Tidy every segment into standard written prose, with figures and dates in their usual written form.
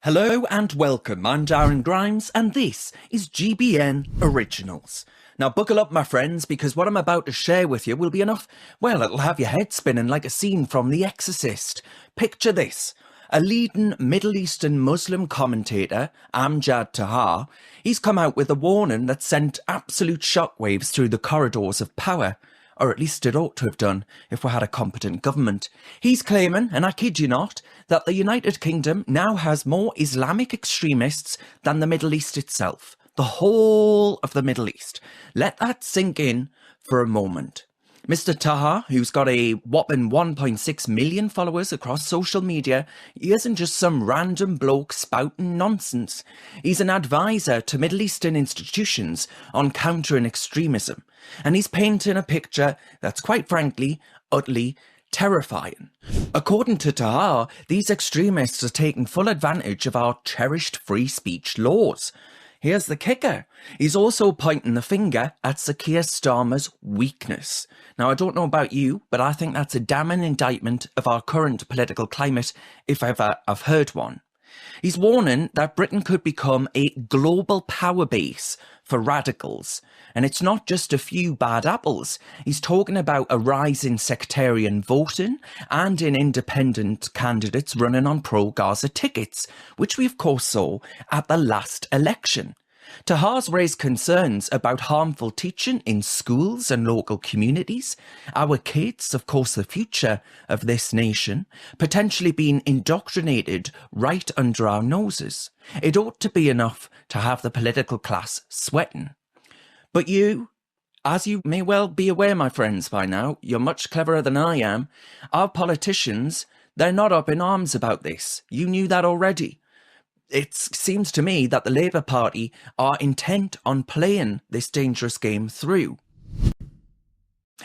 Hello and welcome, I'm Darren Grimes and this is GBN Originals. Now buckle up my friends, because what I'm about to share with you will be enough, well, it'll have your head spinning like a scene from The Exorcist. Picture this: a leading Middle Eastern Muslim commentator, Amjad Taha, he's come out with a warning that sent absolute shockwaves through the corridors of power. Or at least it ought to have done if we had a competent government. He's claiming, and I kid you not, that the United Kingdom now has more Islamic extremists than the Middle East itself. The whole of the Middle East. Let that sink in for a moment. Mr. Taha, who's got a whopping 1.6 million followers across social media, he isn't just some random bloke spouting nonsense. He's an advisor to Middle Eastern institutions on countering extremism, and he's painting a picture that's quite frankly utterly terrifying. According to Taha, these extremists are taking full advantage of our cherished free speech laws. Here's the kicker. He's also pointing the finger at Sir Keir Starmer's weakness. Now, I don't know about you, but I think that's a damning indictment of our current political climate, if ever I've heard one. He's warning that Britain could become a global power base for radicals. And it's not just a few bad apples. He's talking about a rise in sectarian voting and in independent candidates running on pro-Gaza tickets, which we of course saw at the last election. Taha's raised concerns about harmful teaching in schools and local communities, our kids, of course the future of this nation, potentially being indoctrinated right under our noses. It ought to be enough to have the political class sweating. But you, as you may well be aware, my friends, by now, you're much cleverer than I am. Our politicians, they're not up in arms about this. You knew that already. It seems to me that the Labour Party are intent on playing this dangerous game through.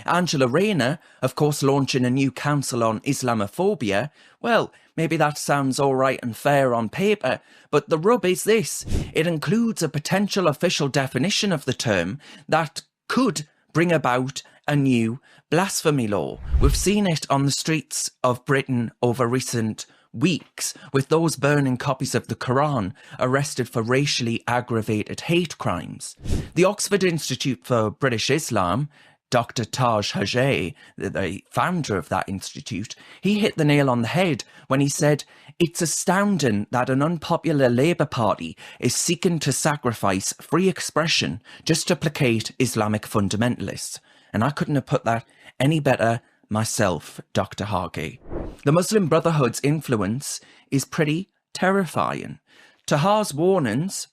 Angela Rayner, of course, launching a new council on Islamophobia. Well, maybe that sounds all right and fair on paper, but the rub is this: it includes a potential official definition of the term that could bring about a new blasphemy law. We've seen it on the streets of Britain over recent weeks, with those burning copies of the Quran arrested for racially aggravated hate crimes. The Oxford Institute for British Islam, Dr. Taj Hajay, the founder of that institute, he hit the nail on the head when he said, "It's astounding that an unpopular Labour Party is seeking to sacrifice free expression just to placate Islamic fundamentalists." And I couldn't have put that any better myself, Dr. Hajay. The Muslim Brotherhood's influence is pretty terrifying. Taha's warnings,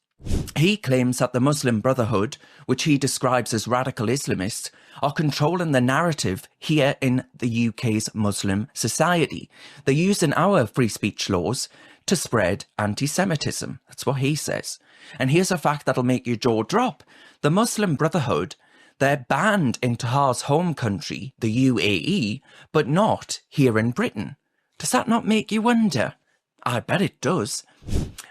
he claims that the Muslim Brotherhood, which he describes as radical Islamists, are controlling the narrative here in the UK's Muslim society. They're using our free speech laws to spread anti-Semitism. That's what he says. And here's a fact that'll make your jaw drop. The Muslim Brotherhood, they're banned in Taha's home country, the UAE, but not here in Britain. Does that not make you wonder? I bet it does.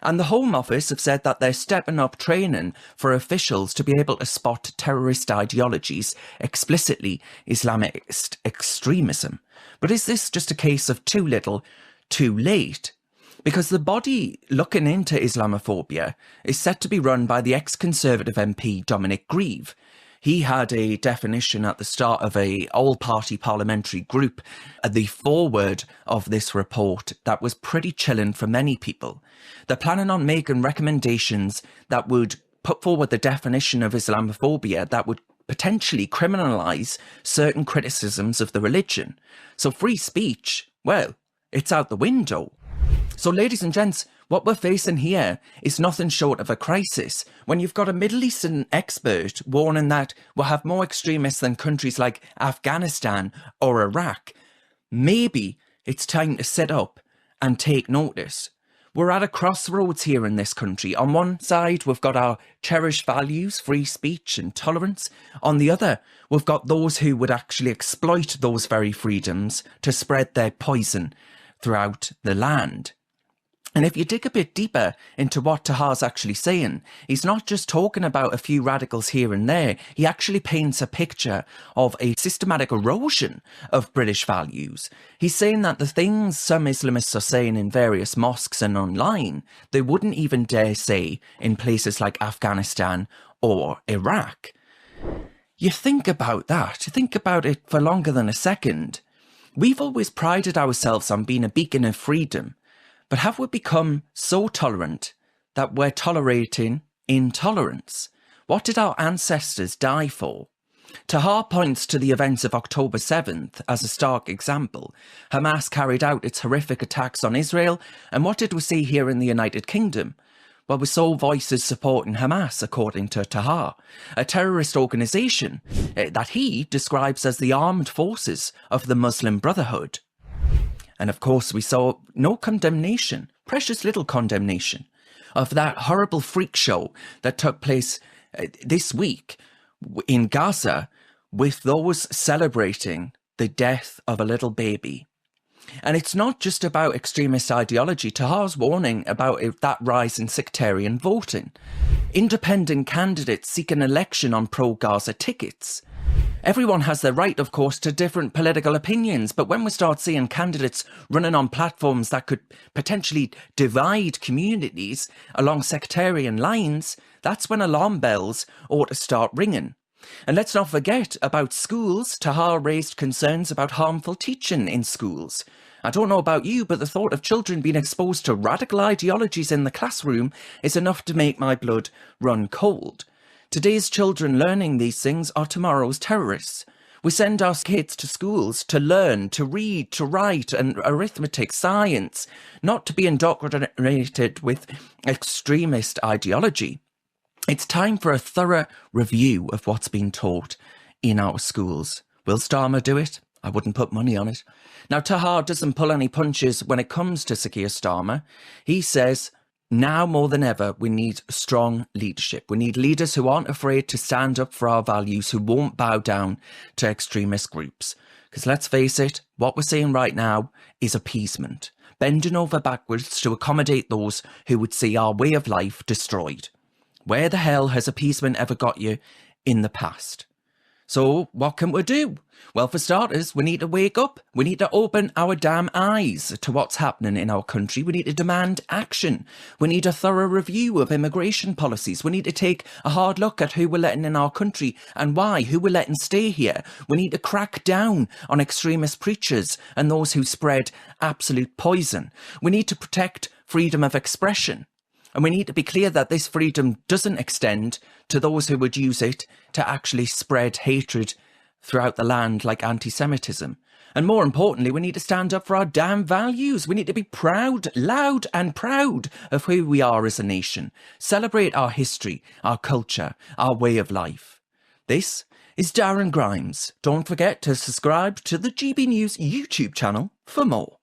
And the Home Office have said that they're stepping up training for officials to be able to spot terrorist ideologies, explicitly Islamist extremism. But is this just a case of too little, too late? Because the body looking into Islamophobia is set to be run by the ex-Conservative MP Dominic Grieve. He had a definition at the start of a all-party parliamentary group, the foreword of this report, that was pretty chilling for many people. They're planning on making recommendations that would put forward the definition of Islamophobia that would potentially criminalise certain criticisms of the religion. So free speech, well, it's out the window. So ladies and gents, what we're facing here is nothing short of a crisis. When you've got a Middle Eastern expert warning that we'll have more extremists than countries like Afghanistan or Iraq, maybe it's time to sit up and take notice. We're at a crossroads here in this country. On one side, we've got our cherished values, free speech and tolerance. On the other, we've got those who would actually exploit those very freedoms to spread their poison throughout the land. And if you dig a bit deeper into what Tahar's actually saying, he's not just talking about a few radicals here and there. He actually paints a picture of a systematic erosion of British values. He's saying that the things some Islamists are saying in various mosques and online, they wouldn't even dare say in places like Afghanistan or Iraq. You think about that, you think about it for longer than a second. We've always prided ourselves on being a beacon of freedom. But have we become so tolerant that we're tolerating intolerance? What did our ancestors die for? Tahar points to the events of October 7th as a stark example. Hamas carried out its horrific attacks on Israel, and what did we see here in the United Kingdom? Well, we saw voices supporting Hamas, according to Tahar, a terrorist organisation that he describes as the armed forces of the Muslim Brotherhood. And of course, we saw no condemnation, precious little condemnation, of that horrible freak show that took place this week in Gaza with those celebrating the death of a little baby. And it's not just about extremist ideology. Tahar's warning about that rise in sectarian voting. Independent candidates seek an election on pro-Gaza tickets. Everyone has the right, of course, to different political opinions, but when we start seeing candidates running on platforms that could potentially divide communities along sectarian lines, that's when alarm bells ought to start ringing. And let's not forget about schools. Tahar raised concerns about harmful teaching in schools. I don't know about you, but the thought of children being exposed to radical ideologies in the classroom is enough to make my blood run cold. Today's children learning these things are tomorrow's terrorists. We send our kids to schools to learn, to read, to write, and arithmetic, science, not to be indoctrinated with extremist ideology. It's time for a thorough review of what's being taught in our schools. Will Starmer do it? I wouldn't put money on it. Now, Tahar doesn't pull any punches when it comes to Sir Keir Starmer. He says, now more than ever, we need strong leadership. We need leaders who aren't afraid to stand up for our values, who won't bow down to extremist groups. Because let's face it, what we're seeing right now is appeasement, bending over backwards to accommodate those who would see our way of life destroyed. Where the hell has appeasement ever got you in the past? So what can we do? Well, for starters, we need to wake up. We need to open our damn eyes to what's happening in our country. We need to demand action. We need a thorough review of immigration policies. We need to take a hard look at who we're letting in our country and why, who we're letting stay here. We need to crack down on extremist preachers and those who spread absolute poison. We need to protect freedom of expression. And we need to be clear that this freedom doesn't extend to those who would use it to actually spread hatred throughout the land like anti-Semitism. And more importantly, we need to stand up for our damn values. We need to be proud, loud and proud of who we are as a nation. Celebrate our history, our culture, our way of life. This is Darren Grimes. Don't forget to subscribe to the GB News YouTube channel for more.